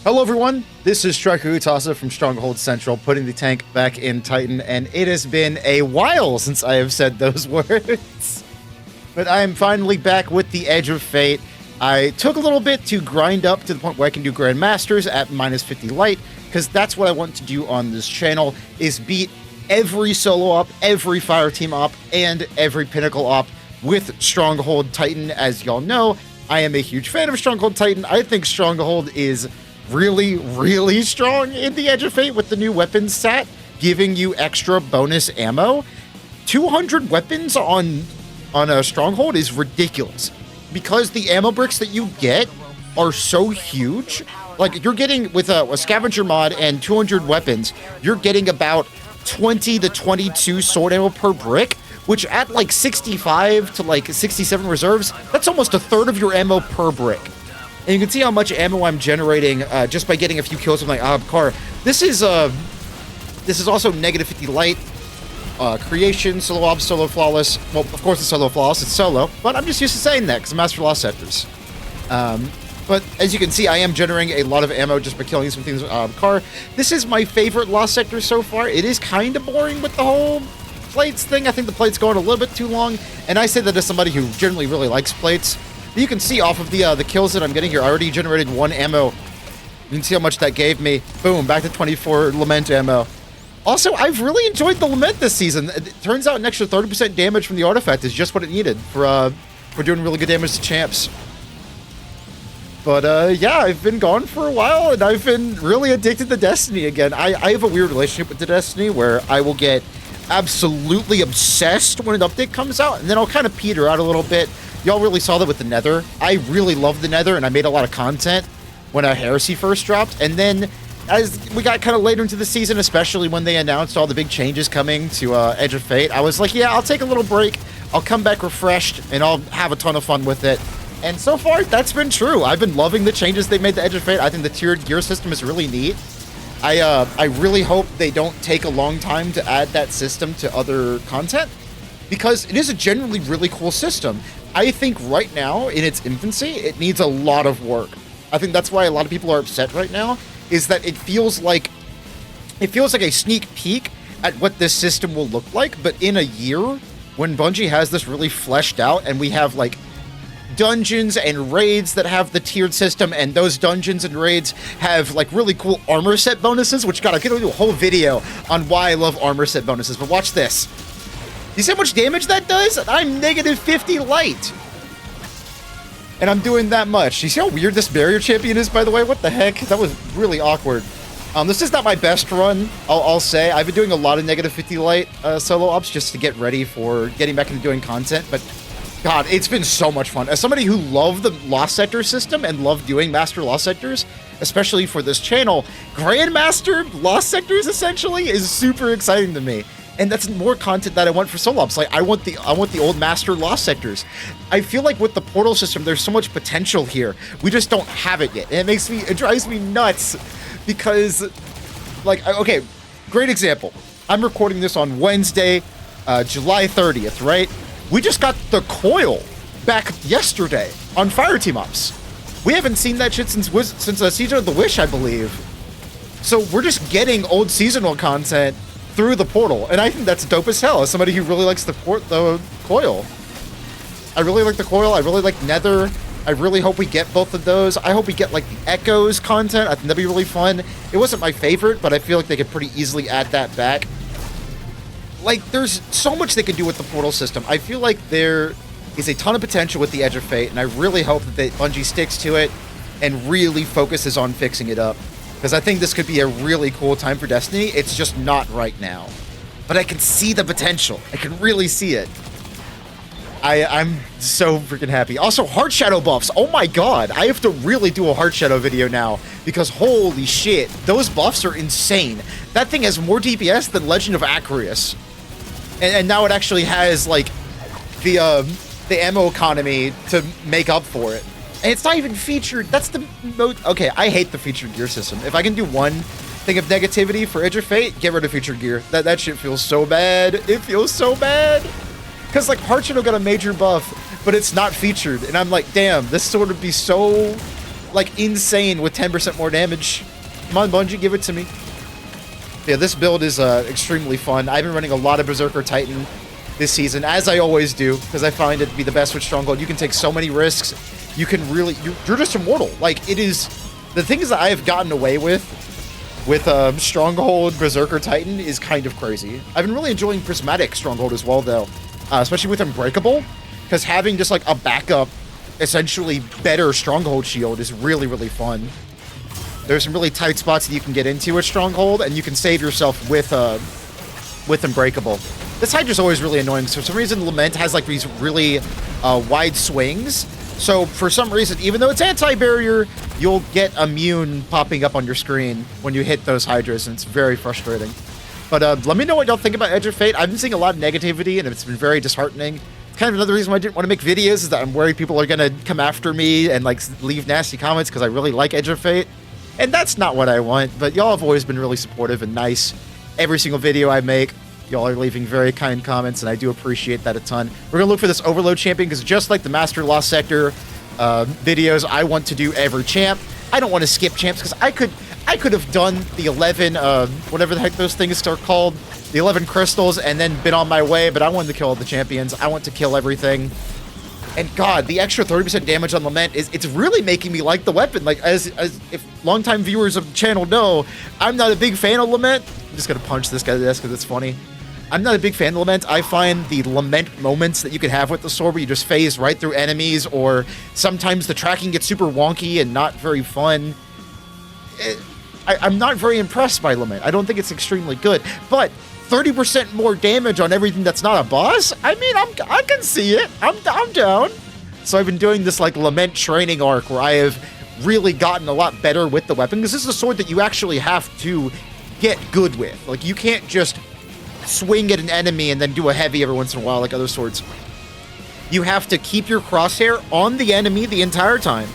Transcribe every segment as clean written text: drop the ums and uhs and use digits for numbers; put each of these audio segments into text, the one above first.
Hello everyone, this is Striker Utasa from Stronghold Central, putting the tank back in Titan, and it has been a while since I have said those words. But I am finally back with the Edge of Fate. I took a little bit to grind up to the point where I can do Grandmasters at minus 50 light, because that's what I want to do on this channel, is beat every solo op, every fire team op, and every pinnacle op with Stronghold Titan. As y'all know, I am a huge fan of Stronghold Titan. I think Stronghold is really strong in the Edge of Fate with the new weapons set, giving you extra bonus ammo. 200 weapons on a Stronghold is ridiculous, because the ammo bricks that you get are so huge. Like, you're getting, with a scavenger mod and 200 weapons, you're getting about 20 to 22 sword ammo per brick, which at like 65 to like 67 reserves, that's almost a third of your ammo per brick. And you can see how much ammo I'm generating just by getting a few kills with my car. This is also negative 50 light, creation, solo ob, solo flawless. Well, of course it's solo flawless, it's solo, but I'm just used to saying that because I'm Master Lost Sectors. But as you can see, I am generating a lot of ammo just by killing some things with car. This is my favorite Lost Sector so far. It is kind of boring with the whole plates thing. I think the plate's going a little bit too long, and I say that as somebody who generally really likes plates. You can see off of the kills that I'm getting here, I already generated 1 ammo. You can see how much that gave me. Boom, back to 24 Lament ammo. Also, I've really enjoyed the Lament this season. It turns out an extra 30% damage from the artifact is just what it needed for doing really good damage to champs. But yeah, I've been gone for a while, and I've been really addicted to Destiny again. I have a weird relationship with the Destiny where I will get absolutely obsessed when an update comes out, and then I'll kind of peter out a little bit. Y'all really saw that with the Nether. I really love the Nether, and I made a lot of content when Heresy first dropped. And then as we got kind of later into the season, especially when they announced all the big changes coming to Edge of Fate, I was like, yeah, I'll take a little break. I'll come back refreshed, and I'll have a ton of fun with it. And so far, that's been true. I've been loving the changes they made to Edge of Fate. I think the tiered gear system is really neat. I really hope they don't take a long time to add that system to other content, because it is a genuinely really cool system. I think right now, in its infancy, it needs a lot of work. I think that's why a lot of people are upset right now, is that it feels like a sneak peek at what this system will look like, but in a year, when Bungie has this really fleshed out, and we have like dungeons and raids that have the tiered system, and those dungeons and raids have like really cool armor set bonuses, which, God, I'm gonna do a whole video on why I love armor set bonuses, but watch this. You see how much damage that does? I'm negative 50 light. And I'm doing that much. You see how weird this barrier champion is, by the way? What the heck? That was really awkward. This is not my best run, I'll say. I've been doing a lot of negative 50 light solo ops just to get ready for getting back into doing content, but God, it's been so much fun. As somebody who loved the Lost Sector system and loved doing Master Lost Sectors, especially for this channel, Grandmaster Lost Sectors essentially is super exciting to me. And that's more content that I want for solo ops. Like, I want the old Master Lost Sectors. I feel like with the portal system, there's so much potential here. We just don't have it yet. And it drives me nuts because, like, okay, great example. I'm recording this on Wednesday, July 30th, right? We just got the coil back yesterday on fire team ops. We haven't seen that shit since Season of the Wish, I believe. So we're just getting old seasonal content through the portal, and I think that's dope as hell as somebody who really likes the coil. I really like the coil. I really like Nether. I really hope we get both of those. I hope we get like the Echoes content. I think that'd be really fun. It wasn't my favorite, but I feel like they could pretty easily add that back. Like, there's so much they could do with the portal system. I feel like there is a ton of potential with the Edge of Fate, and I really hope that Bungie sticks to it and really focuses on fixing it up, because I think this could be a really cool time for Destiny. It's just not right now. But I can see the potential. I can really see it. I'm so freaking happy. Also, Heart Shadow buffs. Oh my God. I have to really do a Heart Shadow video now, because holy shit, those buffs are insane. That thing has more DPS than Legend of Acreus. And now it actually has, like, the ammo economy to make up for it. And it's not even featured. That's the most... Okay, I hate the featured gear system. If I can do one thing of negativity for Edge of Fate, get rid of featured gear. That shit feels so bad. It feels so bad. Because, like, Heart Shadow got a major buff, but it's not featured. And I'm like, damn, this sword would be so... like insane with 10% more damage. Come on, Bungie, give it to me. Yeah, this build is extremely fun. I've been running a lot of Berserker Titan this season, as I always do, because I find it to be the best with Stronghold. You can take so many risks. You can really, you're just immortal. Like, it is, the things that I have gotten away with Stronghold Berserker Titan is kind of crazy. I've been really enjoying Prismatic Stronghold as well, though, especially with Unbreakable, because having just like a backup, essentially better Stronghold shield is really, really fun. There's some really tight spots that you can get into with Stronghold, and you can save yourself with Unbreakable. This Hydra's always really annoying. So for some reason, Lament has like these really wide swings. So for some reason, even though it's anti-barrier, you'll get immune popping up on your screen when you hit those Hydras, and it's very frustrating. But let me know what y'all think about Edge of Fate. I've been seeing a lot of negativity, and it's been very disheartening. It's kind of another reason why I didn't want to make videos, is that I'm worried people are going to come after me and like leave nasty comments because I really like Edge of Fate. And that's not what I want, but y'all have always been really supportive and nice. Every single video I make, y'all are leaving very kind comments, and I do appreciate that a ton. We're going to look for this Overload champion, because just like the Master Lost Sector videos, I want to do every champ. I don't want to skip champs, because I could have done the 11, whatever the heck those things are called, the 11 crystals, and then been on my way, but I wanted to kill all the champions. I want to kill everything. And God, the extra 30% damage on Lament it's really making me like the weapon. Like, as if longtime viewers of the channel know, I'm not a big fan of Lament. I'm just gonna punch this guy to the desk because it's funny. I'm not a big fan of Lament. I find the Lament moments that you can have with the sword where you just phase right through enemies, or sometimes the tracking gets super wonky and not very fun. I'm not very impressed by Lament. I don't think it's extremely good, but 30% more damage on everything that's not a boss? I mean, I can see it. I'm down. So I've been doing this like Lament training arc where I have really gotten a lot better with the weapon, because this is a sword that you actually have to get good with. Like, you can't just swing at an enemy and then do a heavy every once in a while like other swords. You have to keep your crosshair on the enemy the entire time,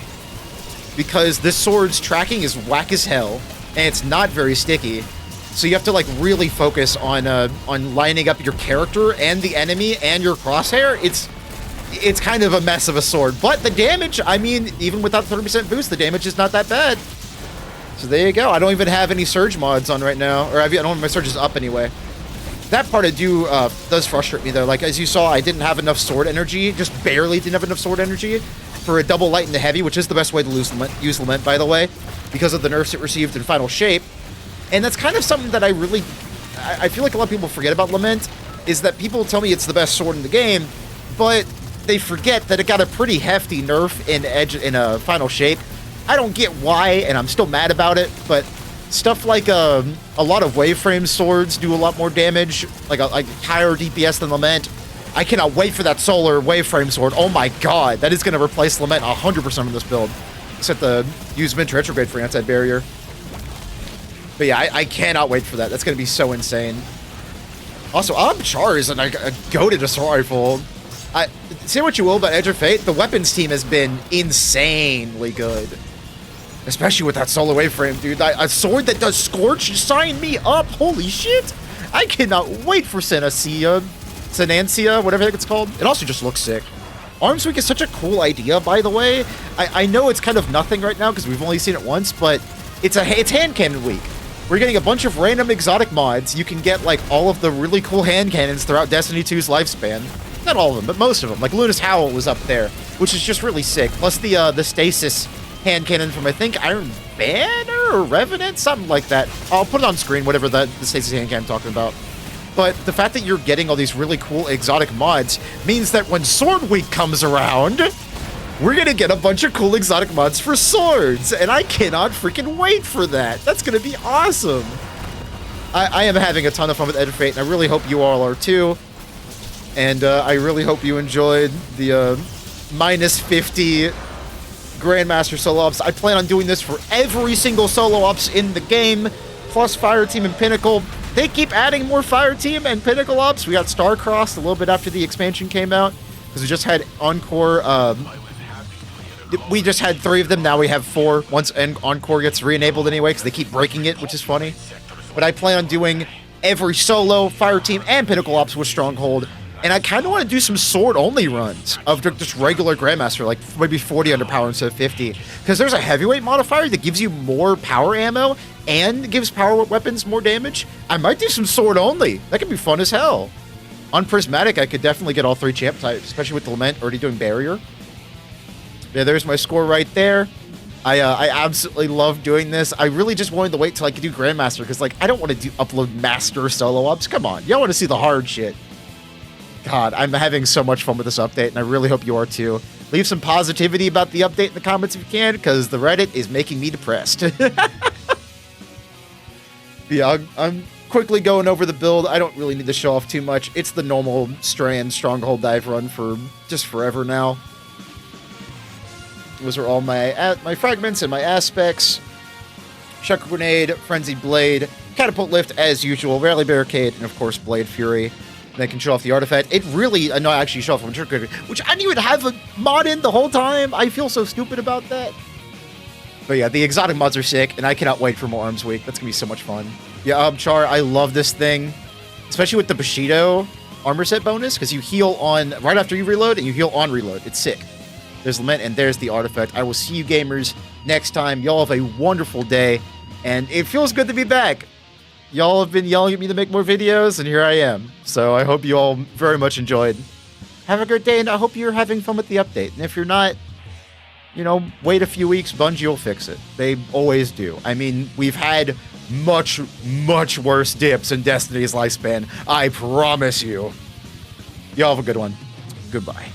because this sword's tracking is whack as hell, and it's not very sticky. So you have to like really focus on lining up your character and the enemy and your crosshair. It's kind of a mess of a sword, but the damage, I mean, even without 30% boost, the damage is not that bad. So there you go. I don't even have any surge mods on right now, or I don't have my surges up anyway. That part does frustrate me though. Like, as you saw, I didn't have enough sword energy, just barely didn't have enough sword energy for a double light into heavy, which is the best way to use Lament, by the way, because of the nerfs it received in Final Shape. And that's kind of something that I feel like a lot of people forget about Lament, is that people tell me it's the best sword in the game, but they forget that it got a pretty hefty nerf in Final Shape. I don't get why, and I'm still mad about it, but stuff like a lot of Waveframe swords do a lot more damage, like higher DPS than Lament. I cannot wait for that Solar Waveframe sword. Oh my god, that is going to replace Lament 100% in this build. Except the use Mint Retrograde for anti-barrier. But yeah, I cannot wait for that. That's going to be so insane. Also, I'm Chars, and I go to Destroy Rifle. Say what you will about Edge of Fate, the weapons team has been insanely good. Especially with that Solar Waveframe, dude. A sword that does Scorch, sign me up. Holy shit. I cannot wait for Senancia, whatever it's called. It also just looks sick. Arms Week is such a cool idea, by the way. I know it's kind of nothing right now because we've only seen it once, but it's hand cannon week. We're getting a bunch of random exotic mods. You can get like all of the really cool hand cannons throughout Destiny 2's lifespan. Not all of them, but most of them. Like Luna's Howl was up there, which is just really sick. Plus the Stasis hand cannon from, I think, Iron Banner or Revenant, something like that. I'll put it on screen, whatever the Stasis hand cannon I'm talking about. But the fact that you're getting all these really cool exotic mods means that when Sword Week comes around, we're gonna get a bunch of cool exotic mods for swords, and I cannot freaking wait for that. That's gonna be awesome. I am having a ton of fun with Edge of Fate, and I really hope you all are too. And I really hope you enjoyed the minus 50 Grandmaster solo ops. I plan on doing this for every single solo ops in the game, plus Fire Team and Pinnacle. They keep adding more Fire Team and Pinnacle ops. We got Starcrossed a little bit after the expansion came out, because we just had Encore. We just had 3 of them, now we have 4 once Encore gets re-enabled anyway, because they keep breaking it, which is funny. But I plan on doing every solo, Fire Team, and Pinnacle Ops with Stronghold And I kind of want to do some sword-only runs of just regular Grandmaster, like maybe 40 under power instead of 50. Because there's a heavyweight modifier that gives you more power ammo and gives power weapons more damage. I might do some sword-only. That could be fun as hell. On Prismatic, I could definitely get all 3 champ types, especially with the Lament already doing barrier. Yeah, there's my score right there. I absolutely love doing this. I really just wanted to wait till I could do Grandmaster, because, like, I don't want to upload Master solo ups. Come on, y'all want to see the hard shit. God, I'm having so much fun with this update, and I really hope you are too. Leave some positivity about the update in the comments if you can, because the Reddit is making me depressed. Yeah, I'm quickly going over the build. I don't really need to show off too much. It's the normal Strand Stronghold dive run for just forever now. Those are all my fragments and my aspects. Shock Grenade, Frenzied Blade, Catapult Lift as usual, Rally Barricade, and of course Blade Fury. And I can show off the artifact. It really, no, actually show off one trick, which I didn't even have a mod in the whole time. I feel so stupid about that. But yeah, the exotic mods are sick, and I cannot wait for more Arms Week. That's gonna be so much fun. Yeah, Char, I love this thing, especially with the Bushido armor set bonus, because you heal on right after you reload, and you heal on reload. It's sick. There's Lament, and there's the artifact. I will see you gamers next time. Y'all have a wonderful day, and it feels good to be back. Y'all have been yelling at me to make more videos, and here I am. So I hope you all very much enjoyed. Have a great day, and I hope you're having fun with the update. And if you're not, you know, wait a few weeks, Bungie will fix it. They always do. I mean, we've had much, much worse dips in Destiny's lifespan. I promise you. Y'all have a good one. Goodbye.